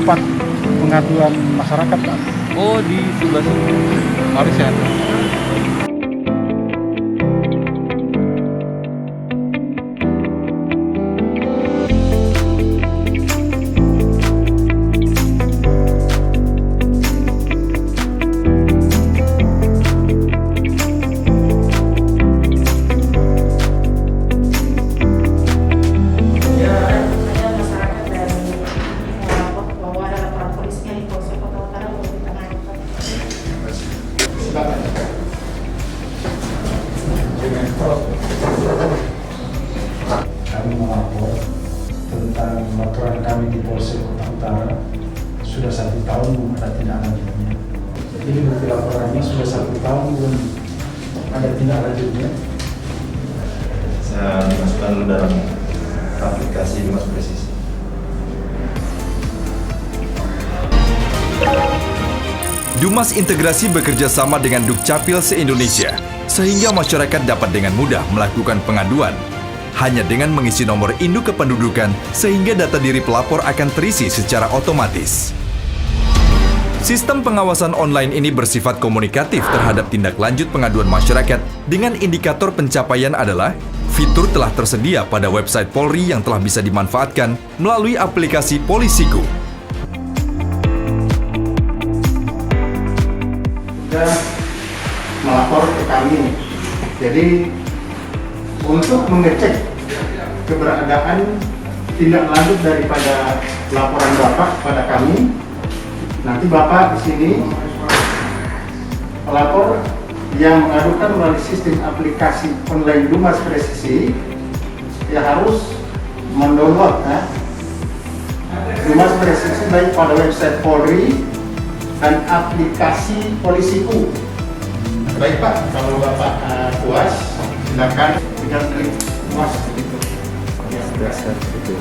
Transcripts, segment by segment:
tempat pengaduan masyarakat, Pak. Oh, di sebelah sini. Mari saya. Kami melapor tentang laporan kami di Polsek Kota Utara sudah 1 tahun belum ada tindak lanjutnya. Ini bukti laporannya sudah 1 tahun belum ada tindak lanjutnya. Saya dimasukkan dulu dalam aplikasi Dumas Presisi. Dumas Integrasi bekerja sama dengan Dukcapil se-Indonesia, sehingga masyarakat dapat dengan mudah melakukan pengaduan. Hanya dengan mengisi nomor induk kependudukan, sehingga data diri pelapor akan terisi secara otomatis. Sistem pengawasan online ini bersifat komunikatif terhadap tindak lanjut pengaduan masyarakat dengan indikator pencapaian adalah fitur telah tersedia pada website Polri yang telah bisa dimanfaatkan melalui aplikasi Polisiku. Sudah melapor ke kami. Jadi untuk mengecek keberadaan tindak lanjut daripada laporan Bapak pada kami, nanti Bapak di sini pelapor yang mengadukan melalui sistem aplikasi online Dumas Presisi ya harus mendownload Dumas Presisi baik pada website Polri dan aplikasi Polisiku. Baik Pak, kalau Bapak puas, silakan tinggal klik puas gitu. Ya, itu.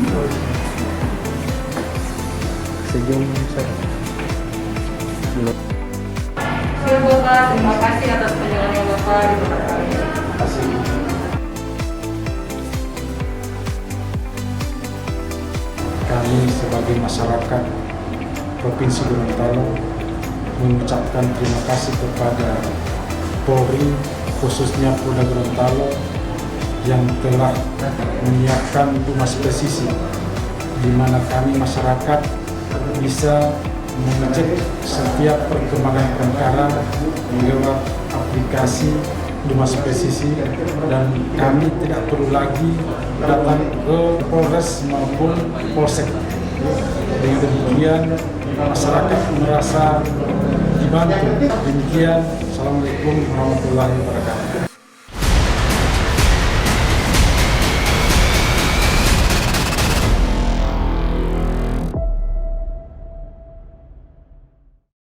Sejauh saya. Bapak, terima kasih atas penjelasan Bapak di tempat kami. Terima kasih. Kami sebagai masyarakat Provinsi Gorontalo mengucapkan terima kasih kepada Polri, khususnya Polda Gorontalo yang telah menyiapkan Dumas Presisi, di mana kami masyarakat bisa mengecek setiap perkembangan perkara lewat aplikasi Dumas Presisi, dan kami tidak perlu lagi datang ke Polres maupun Polsek. Dengan demikian masyarakat merasa dibantu. Demikian, Assalamualaikum warahmatullahi wabarakatuh.